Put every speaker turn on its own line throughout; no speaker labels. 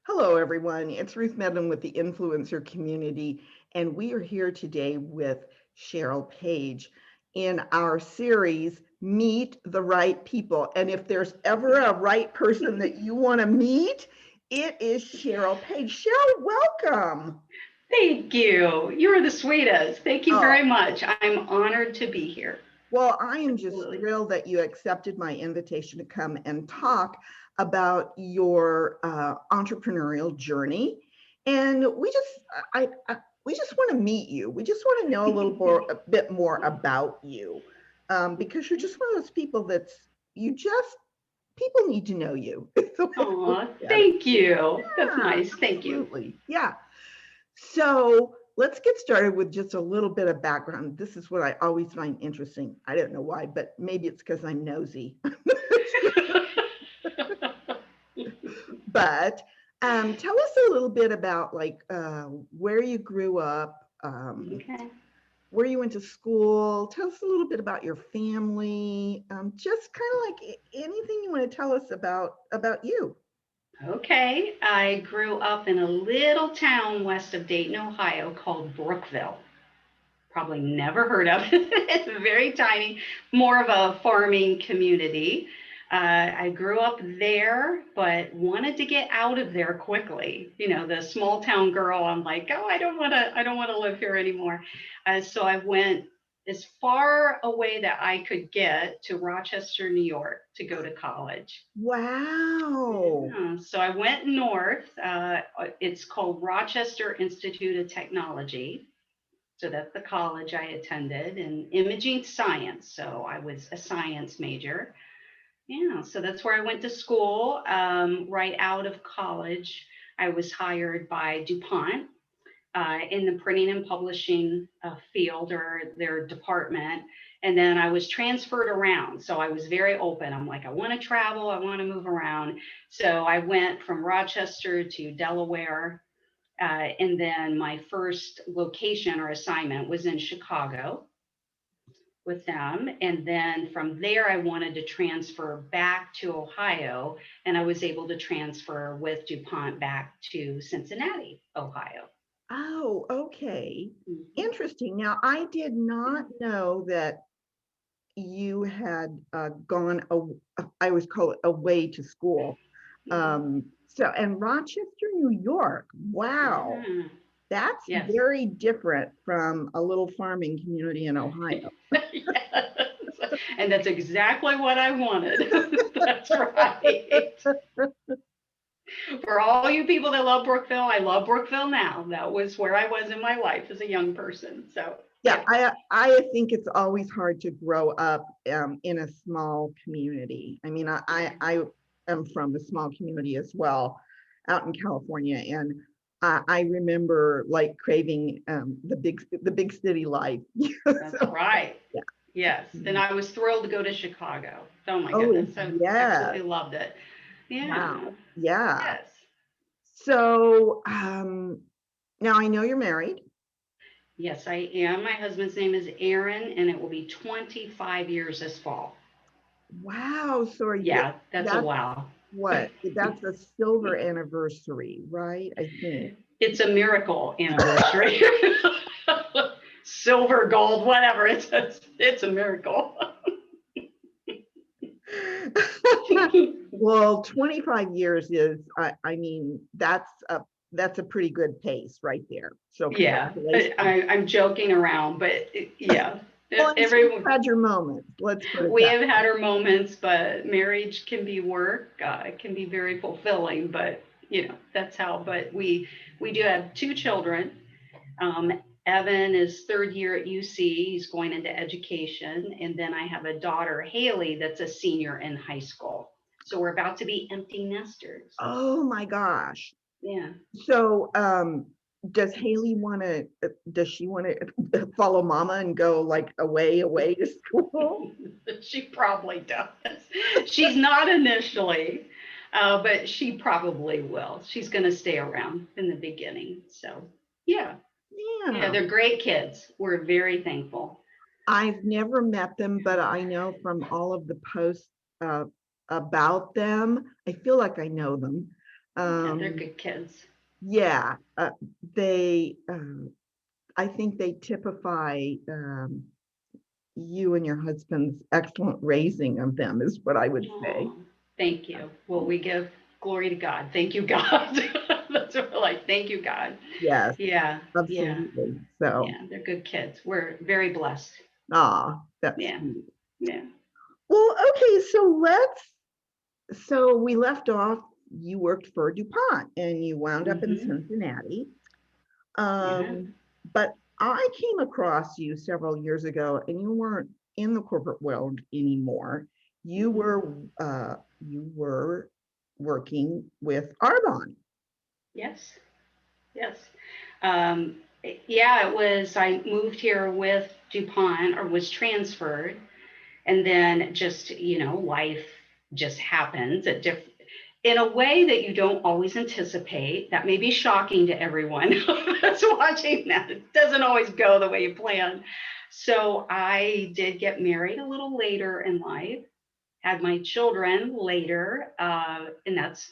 Hello, everyone. It's Ruth Medlin with the Influencer Community, and we are here today with Shirl Page in our series, Meet the Right People. And if there's ever a right person that you want to meet, it is Shirl Page. Shirl, welcome.
Thank you. You're the sweetest. Thank you
Oh,
very much. I'm honored to be here.
well, I am just
Absolutely.
thrilled that you accepted my invitation to come and talk about your entrepreneurial journey. And we just want to meet you. We just want to know a bit more about you, because you're just one of those people that's you just people need to know you. It's the way to look
Aw,
at it.
thank you. That's
Yeah,
nice. Thank you.
absolutely. Yeah. So let's get started with just a little bit of background. This is what I always find interesting. I don't know why, but maybe it's because I'm nosy. But tell us a little bit about where you grew up,
Okay.
where you went to school. Tell us a little bit about your family. Just kind of like anything you want to tell us about you.
Okay. I grew up in a little town west of Dayton, Ohio called Brookville. Probably never heard of it. It's very tiny, more of a farming community. I grew up there, but wanted to get out of there quickly. You know, the small town girl. I'm like, oh, I don't want to live here anymore. So I went as far away that I could get to Rochester, New York, to go to college.
Wow.
Yeah, so I went north. It's called Rochester Institute of Technology, so that's the college I attended in imaging science. So I was a science major. Yeah, so that's where I went to school. Right out of college, I was hired by DuPont in the printing and publishing field or their department. And then I was transferred around. So I was very open. I'm like, I want to travel, I want to move around. So I went from Rochester to Delaware, and then my first location or assignment was in Chicago with them. And then from there, I wanted to transfer back to Ohio, and I was able to transfer with DuPont back to Cincinnati, Ohio.
Oh, okay.
Mhm.
Interesting. Now, I did not know that you had gone, I always call it away to school.
Mhm.
And Rochester, New York. Wow.
Yeah.
That's
Yes.
very different from a little farming community in Ohio.
Yes. And that's exactly what I wanted. That's right. For all you people that love Brookville, I love Brookville now. That was where I was in my life as a young person. So,
Yeah,
yeah.
I think it's always hard to grow up in a small community. I mean, I am from a small community as well, out in California, and I remember like craving the big city life.
That's
So,
right.
yeah.
Yes. And I was thrilled to go to Chicago. Oh my
Oh,
goodness. I
yeah.
absolutely loved it. Yeah.
Wow. Yeah.
Yes.
So now I know you're married.
Yes, I am. My husband's name is Aaron, and it will be 25 years this fall.
Wow. So are you,
Yeah, that's a
that's
wow.
what? That's a silver anniversary, right? I think.
It's a miracle anniversary. Silver, gold, whatever. It's a miracle.
Well, 25 years is, I mean, that's a pretty good pace right there. So
Yeah,
congratulations.
I'm joking around, but yeah,
Well, I'm sure you've
everyone.
had your moments. Let's put it
We
that
have had our moments, but marriage can be work. It can be very fulfilling, but that's how. But we do have two children. Evan is third year at UC. He's going into education, and then I have a daughter, Haley, that's a senior in high school. So we're about to be empty nesters.
Oh my gosh.
Yeah.
So, does Haley want to, does she want to follow mama and go like away to school?
She probably does. She's not initially, but she probably will. She's going to stay around in the beginning. So, yeah. Yeah,
Yeah.
they're great kids. We're very thankful.
I've never met them, but I know from all of the posts uh, about them, I feel like I know them.
Yeah, they're
Um,
good kids.
yeah, they, I think they typify you and your husband's excellent raising of them, is what I would say.
Oh, thank you. Well, we give glory to God. Thank you, God. That's what we're like. Thank you, God.
Yes,
Yeah, yeah,
absolutely. So,
yeah. They're good kids. We're very blessed.
that's
Yeah,
sweet.
yeah.
Well, okay, so we left off, you worked for DuPont and you wound up in
Mm-hmm.
Cincinnati.
Yeah.
Um, but I came across you several years ago and you weren't in the corporate world anymore. You
Mm-hmm.
were you were working with Arbonne.
Yes. Yes. Um, yeah, it was, I moved here with DuPont or was transferred. And then just, life just happens in a way that you don't always anticipate. That may be shocking to everyone that's watching that. It doesn't always go the way you plan. So I did get married a little later in life, had my children later, and that's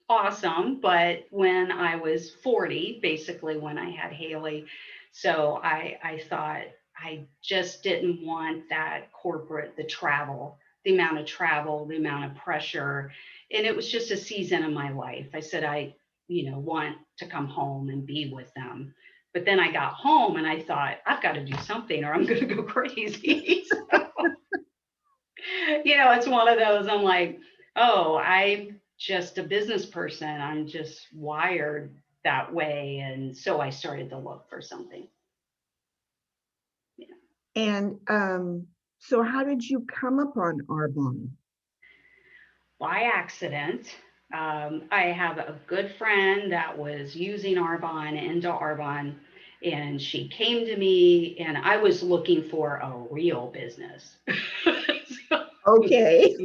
awesome. But when I was 40, basically when I had Haley, so I thought I just didn't want that corporate, the travel, the amount of travel, the amount of pressure. And it was just a season of my life. I said, want to come home and be with them. But then I got home and I thought, I've got to do something or I'm going to go crazy. It's one of those, I'm like, oh, I'm just a business person. I'm just wired that way. And so I started to look for something. Yeah.
And so how did you come upon Arbonne?
By accident. I have a good friend that was using Arbonne, into Arbonne, and she came to me, and I was looking for a real business. So,
Okay.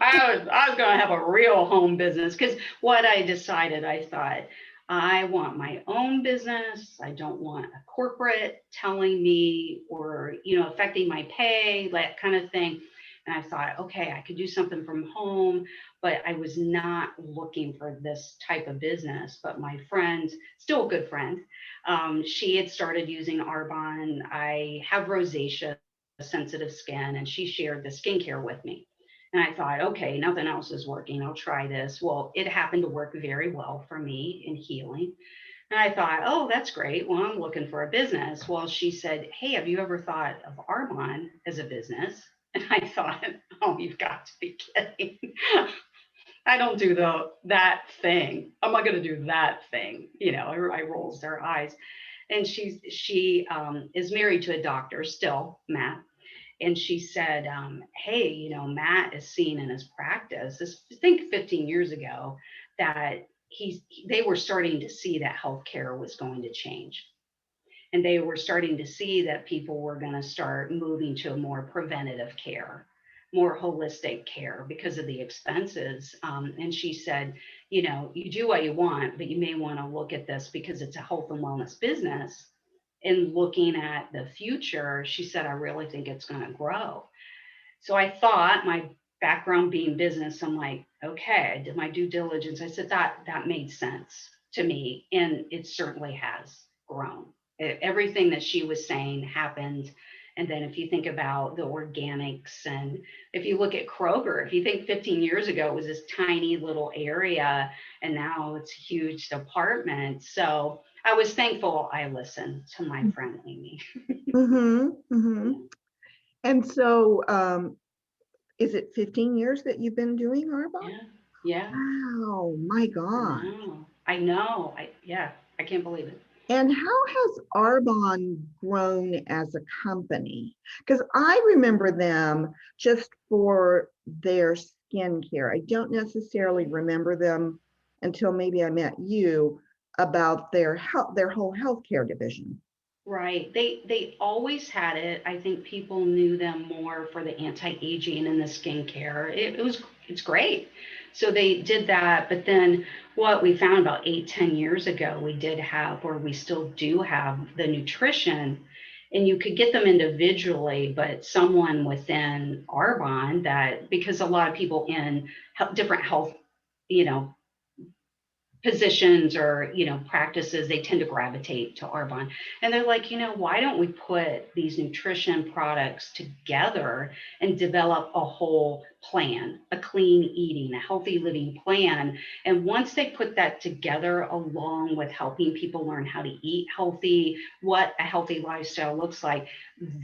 I was going to have a real home business because what I decided, I thought, I want my own business. I don't want a corporate telling me or, affecting my pay, that kind of thing. And I thought, okay, I could do something from home, but I was not looking for this type of business. But my friend, still a good friend, she had started using Arbonne. I have rosacea, sensitive skin, and she shared the skincare with me. And I thought, okay, nothing else is working. I'll try this. Well, it happened to work very well for me in healing. And I thought, oh, that's great. Well, I'm looking for a business. Well, she said, hey, have you ever thought of Arbonne as a business? And I thought, oh, you've got to be kidding. I don't do that thing. I'm not going to do that thing. I rolls her eyes. And she is married to a doctor still, Matt. And she said, hey, Matt is seeing in his practice, this, I think 15 years ago, that they were starting to see that healthcare was going to change. And they were starting to see that people were going to start moving to a more preventative care, more holistic care because of the expenses. And she said, you do what you want, but you may want to look at this because it's a health and wellness business. And looking at the future, she said, I really think it's going to grow. So I thought, my background being business, I'm like, okay, I did my due diligence. I said that made sense to me, and it certainly has grown. Everything that she was saying happened. And then if you think about the organics, and if you look at Kroger, if you think 15 years ago it was this tiny little area, and now it's a huge department. So I was thankful I listened to my friend Amy.
Mm-hmm, mm-hmm.
Yeah,
And so is it 15 years that you've been doing Arbonne?
yeah, yeah.
Wow, my
I
God.
know. I know. Yeah, I can't believe it.
And how has Arbonne grown as a company? Because I remember them just for their skincare. I don't necessarily remember them until maybe I met you about their health, their whole healthcare division.
Right. They always had it. I think people knew them more for the anti-aging and the skincare. It's great. So they did that. But then what we found about 8, 10 years ago, we did have, or we still do have, the nutrition. And you could get them individually, but someone within Arbonne, that, because a lot of people in different health, you know, positions or, practices, they tend to gravitate to Arbonne. And they're like, why don't we put these nutrition products together and develop a whole plan, a clean eating, a healthy living plan? And once they put that together, along with helping people learn how to eat healthy, what a healthy lifestyle looks like,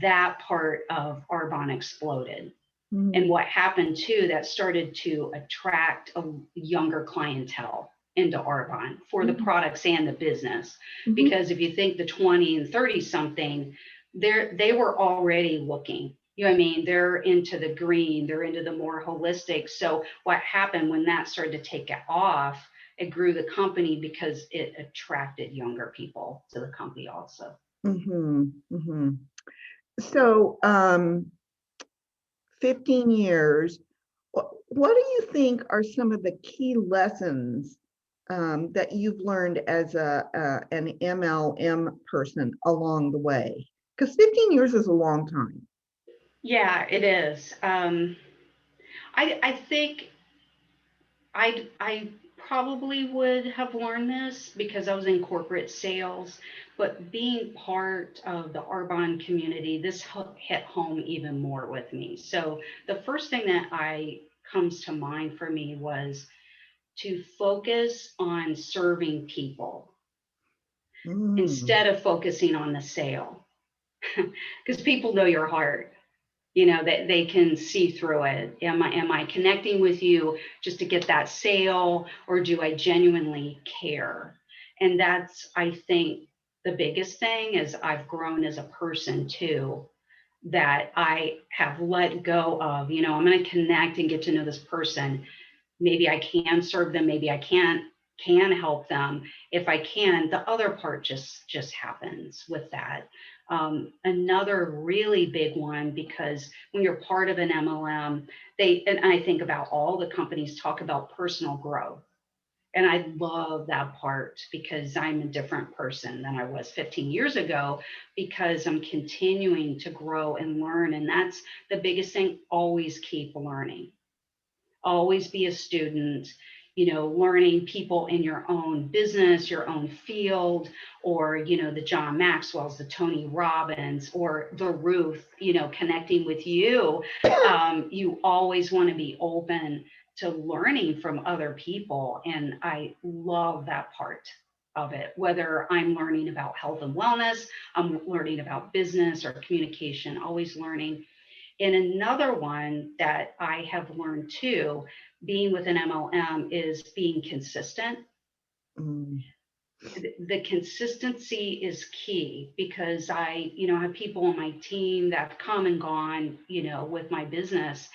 that part of Arbonne exploded. And what happened too, that started to attract a younger clientele into Arbonne for the products and the business. Because if you think the 20 and 30 something, they were already looking. You know what I mean? They're into the green, they're into the more holistic. So what happened when that started to take it off, it grew the company because it attracted younger people to the company also.
So 15 years, what do you think are some of the key lessons that you've learned as an MLM person along the way? Because 15 years is a long time.
Yeah, it is. I think I probably would have learned this because I was in corporate sales, but being part of the Arbonne community, this hit home even more with me. So the first thing that comes to mind for me was to focus on serving people instead of focusing on the sale, because people know your heart. That they can see through it. Am I connecting with you just to get that sale, or do I genuinely care? And that's, I think, the biggest thing is I've grown as a person too, that I have let go of, I'm going to connect and get to know this person. Maybe I can serve them, maybe I can help them. If I can, the other part just happens with that. Another really big one, because when you're part of an MLM, and I think about all the companies talk about personal growth. And I love that part because I'm a different person than I was 15 years ago, because I'm continuing to grow and learn. And that's the biggest thing. Always keep learning. Always be a student, learning people in your own business, your own field, or, the John Maxwell's, the Tony Robbins, or the Ruth, connecting with you. You always want to be open to learning from other people. And I love that part of it, whether I'm learning about health and wellness, I'm learning about business or communication, always learning. And another one that I have learned too, being with an MLM, is being consistent. The consistency is key, because I, have people on my team that have come and gone, with my business.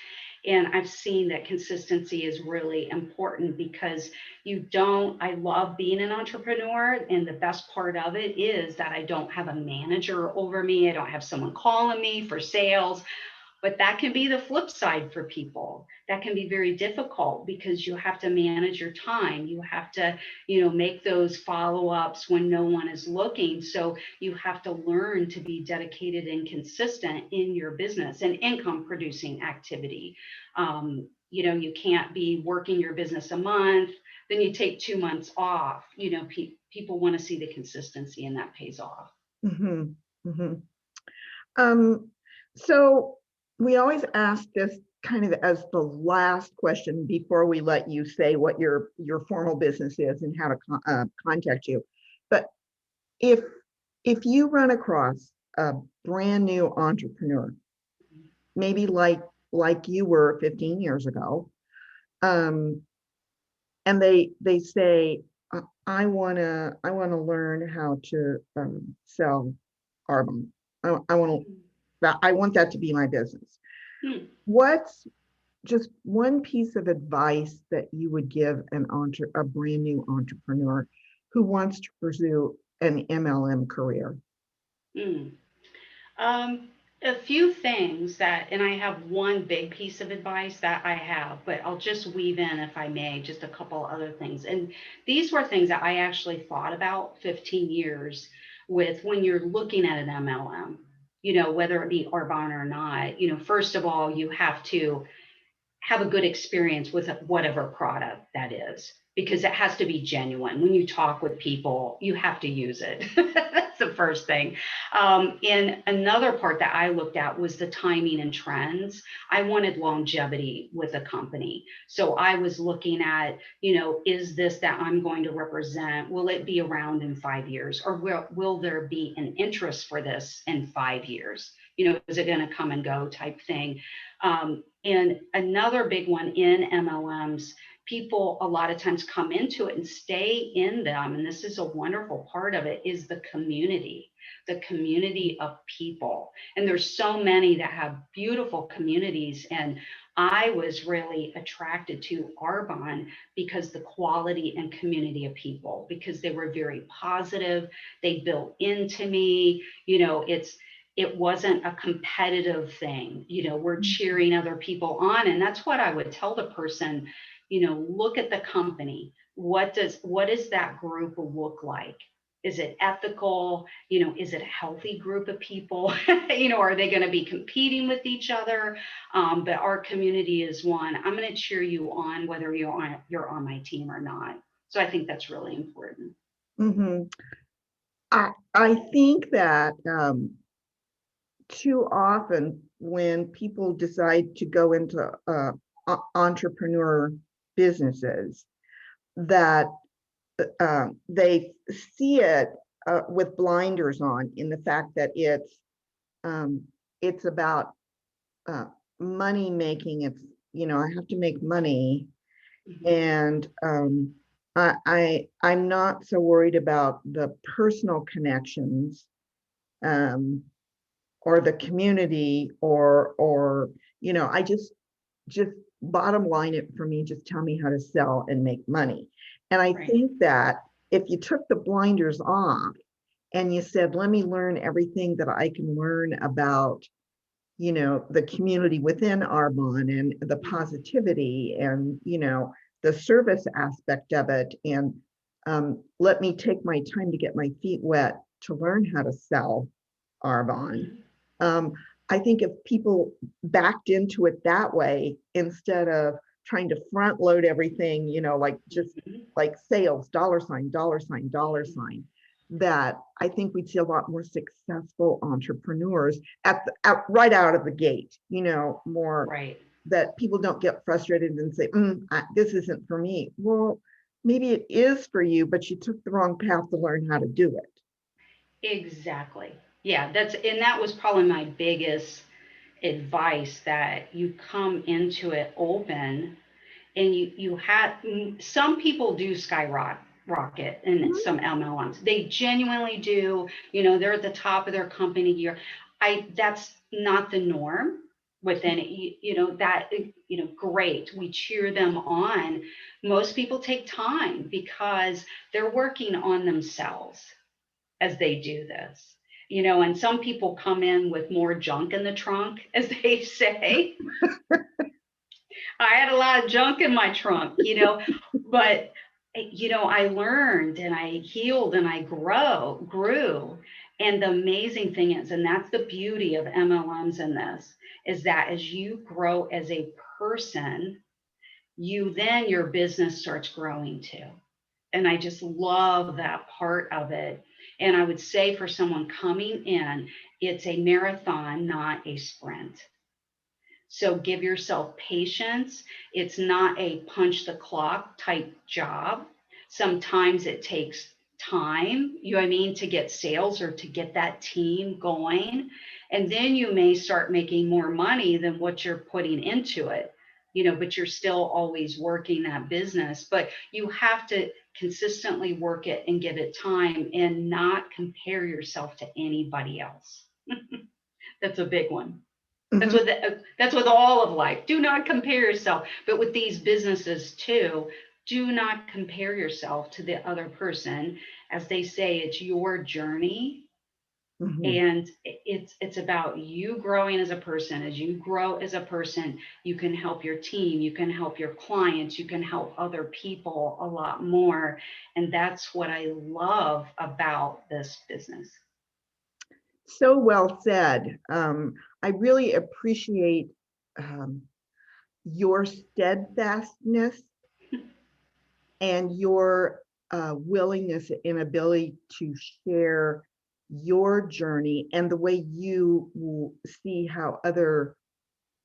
And I've seen that consistency is really important, because I love being an entrepreneur. And the best part of it is that I don't have a manager over me. I don't have someone calling me for sales. But that can be the flip side for people. That can be very difficult, because you have to manage your time. You have to, make those follow-ups when no one is looking. So you have to learn to be dedicated and consistent in your business and income producing activity. You can't be working your business a month, then you take 2 months off. People want to see the consistency, and that pays off.
So we always ask this kind of as the last question before we let you say what your formal business is and how to contact you. But if you run across a brand new entrepreneur, maybe like you were 15 years ago, and they say, I want to learn how to sell Arbonne. I want that to be my business. What's just one piece of advice that you would give a brand new entrepreneur who wants to pursue an MLM career?
A few things and I have one big piece of advice that I have, but I'll just weave in, if I may, just a couple other things. And these were things that I actually thought about 15 years with when you're looking at an MLM, whether it be Arbonne or not. First of all, you have to have a good experience with whatever product that is, because it has to be genuine. When you talk with people, you have to use it. That's the first thing. And another part that I looked at was the timing and trends. I wanted longevity with a company. So I was looking at, is this that I'm going to represent? Will it be around in 5 years? Or will there be an interest for this in 5 years? Is it going to come and go type thing? And another big one in MLMs, people a lot of times come into it and stay in them. And this is a wonderful part of it, is the community of people. And there's so many that have beautiful communities. And I was really attracted to Arbonne because the quality and community of people, because they were very positive. They built into me. It wasn't a competitive thing. We're cheering other people on. And that's what I would tell the person, look at the company. What does that group look like? Is it ethical? Is it a healthy group of people? Are they going to be competing with each other? But our community is one. I'm going to cheer you on whether you're on my team or not. So I think that's really important.
Mm-hmm. I think that too often when people decide to go into entrepreneur businesses, that they see it with blinders on, in the fact that it's about money making. It's, I have to make money, and I'm not so worried about the personal connections, or the community, or I just bottom line it for me, just tell me how to sell and make money. And I think that if you took the blinders off and you said, let me learn everything that I can learn about, the community within Arbonne, and the positivity, and, the service aspect of it, and let me take my time to get my feet wet to learn how to sell Arbonne. I think if people backed into it that way, instead of trying to front load everything, just like sales, dollar sign, dollar sign, dollar sign, that I think we'd see a lot more successful entrepreneurs right out of the gate, more that people don't get frustrated and say, this isn't for me. Well, maybe it is for you, but you took the wrong path to learn how to do it.
Exactly. Yeah, that was probably my biggest advice, that you come into it open, and you had some people do skyrocket in some MLMs. They genuinely do. They're at the top of their company. That's not the norm within it. Great. We cheer them on. Most people take time because they're working on themselves as they do this. And some people come in with more junk in the trunk, as they say. I had a lot of junk in my trunk, but I learned and I healed and I grew. And the amazing thing is, and that's the beauty of MLMs in this, is that as you grow as a person, your business starts growing too. And I just love that part of it. And I would say, for someone coming in, it's a marathon, not a sprint. So give yourself patience. It's not a punch the clock type job. Sometimes it takes time, to get sales or to get that team going. And then you may start making more money than what you're putting into it, but you're still always working that business. But you have to consistently work it and give it time, and not compare yourself to anybody else. That's a big one. That's with all of life. Do not compare yourself. But with these businesses too, do not compare yourself to the other person. As they say, it's your journey. And it's about you growing as a person. As you grow as a person, you can help your team, you can help your clients, you can help other people a lot more. And that's what I love about this business.
So well said. I really appreciate your steadfastness and your willingness and ability to share your journey and the way you will see how other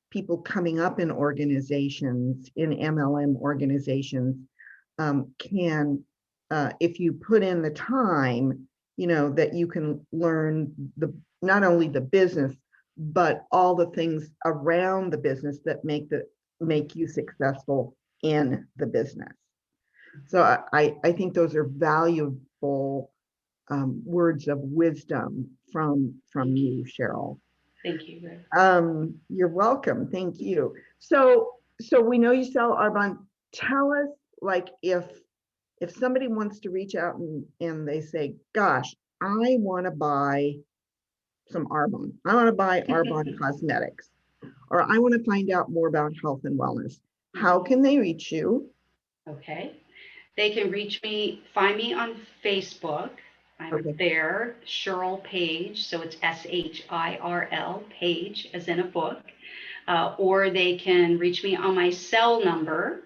people coming up in organizations, in MLM organizations, can, if you put in the time, that you can learn not only the business, but all the things around the business that make you successful in the business. So I think those are valuable words of wisdom from you, Shirl.
Thank you, Ruth.
You're welcome. Thank you. So we know you sell Arbonne. Tell us, like, if somebody wants to reach out and they say, gosh, I want to buy some Arbonne. I want to buy Arbonne cosmetics, or I want to find out more about health and wellness. How can they reach you?
Okay. They can find me on Facebook. I'm there, Shirl Page. So it's SHIRL Page, as in a book. Or they can reach me on my cell number,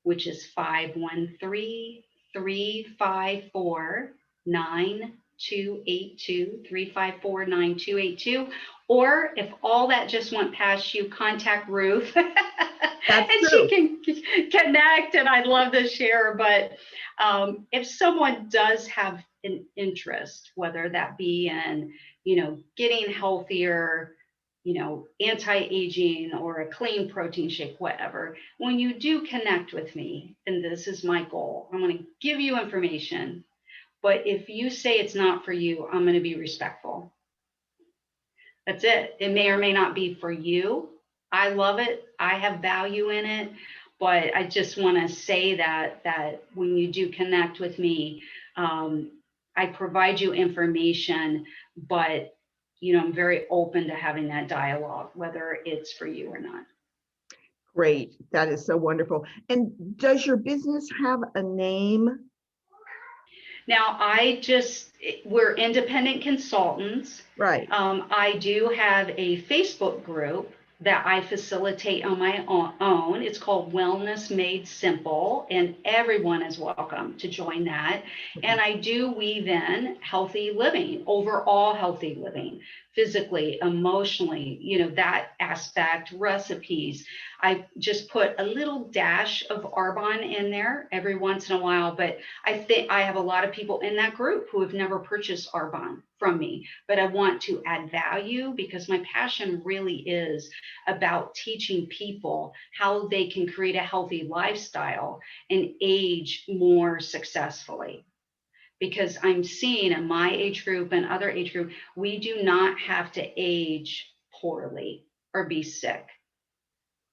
which is 513-354-9282, 354-9282. Or if all that just went past you, contact Ruth.
That's
and
true.
She can connect, and I'd love to share. But if someone does have an interest, whether that be in, getting healthier, anti-aging or a clean protein shake, whatever, when you do connect with me, and this is my goal, I'm going to give you information. But if you say it's not for you, I'm going to be respectful. That's it. It may or may not be for you. I love it. I have value in it. But I just want to say that when you do connect with me, I provide you information, but I'm very open to having that dialogue, whether it's for you or not.
Great. That is so wonderful. And does your business have a name?
Now, we're independent consultants.
Right.
I do have a Facebook group that I facilitate on my own. It's called Wellness Made Simple, and everyone is welcome to join that. And I do weave in healthy living, overall healthy living, physically, emotionally, that aspect, recipes. I just put a little dash of Arbonne in there every once in a while, but I think I have a lot of people in that group who have never purchased Arbonne from me, but I want to add value because my passion really is about teaching people how they can create a healthy lifestyle and age more successfully. Because I'm seeing in my age group and other age group, we do not have to age poorly or be sick.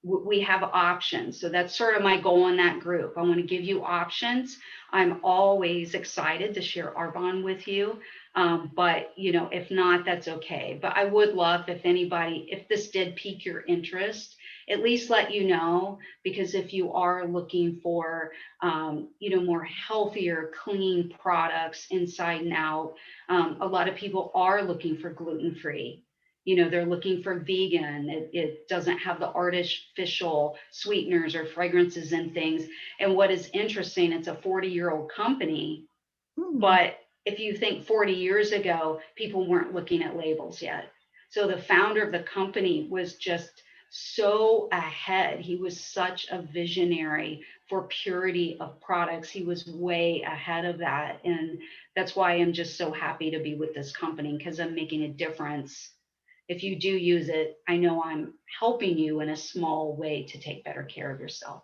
We have options. So that's sort of my goal in that group. I want to give you options. I'm always excited to share Arbonne with you. But, if not, that's okay. But I would love if this did pique your interest, at least let you know, because if you are looking for, more healthier, clean products inside and out, a lot of people are looking for gluten-free. They're looking for vegan. It doesn't have the artificial sweeteners or fragrances and things. And what is interesting, it's a 40-year-old company, but if you think 40 years ago, people weren't looking at labels yet. So the founder of the company was just so ahead. He was such a visionary for purity of products. He was way ahead of that. And that's why I'm just so happy to be with this company, because I'm making a difference. If you do use it, I know I'm helping you in a small way to take better care of yourself.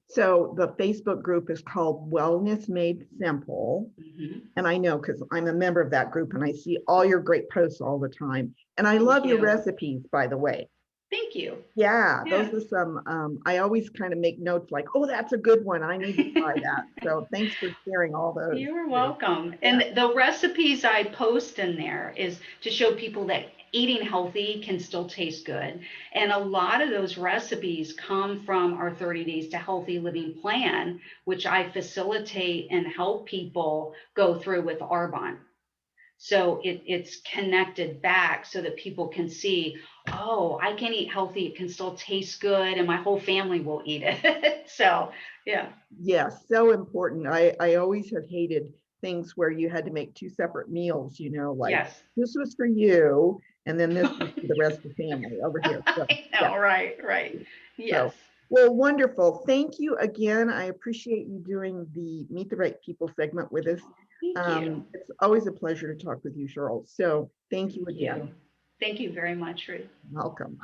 So the Facebook group is called Wellness Made Simple.
Mm-hmm.
And I know because I'm a member of that group and I see all your great posts all the time. And I love your recipes, by the way.
Thank you.
Yeah, those are some, I always kind of make notes like, oh, that's a good one. I need to try that. So thanks for sharing all those.
You're welcome. Yeah. And the recipes I post in there is to show people that eating healthy can still taste good. And a lot of those recipes come from our 30 Days to Healthy Living plan, which I facilitate and help people go through with Arbonne. So it's connected back so that people can see, oh, I can eat healthy, it can still taste good, and my whole family will eat it. So, yeah.
Yes, so important. I always have hated things where you had to make two separate meals, like
Yes.
this was for you, and then this was for the rest of the family over here. So,
I
yeah.
know, right, right.
So,
Yes.
well, wonderful. Thank you again. I appreciate you doing the Meet the Right People segment with us.
Thank you.
It's always a pleasure to talk with you, Shirl. So thank you
Thank
again.
you. Thank you very much, Ruth.
Welcome.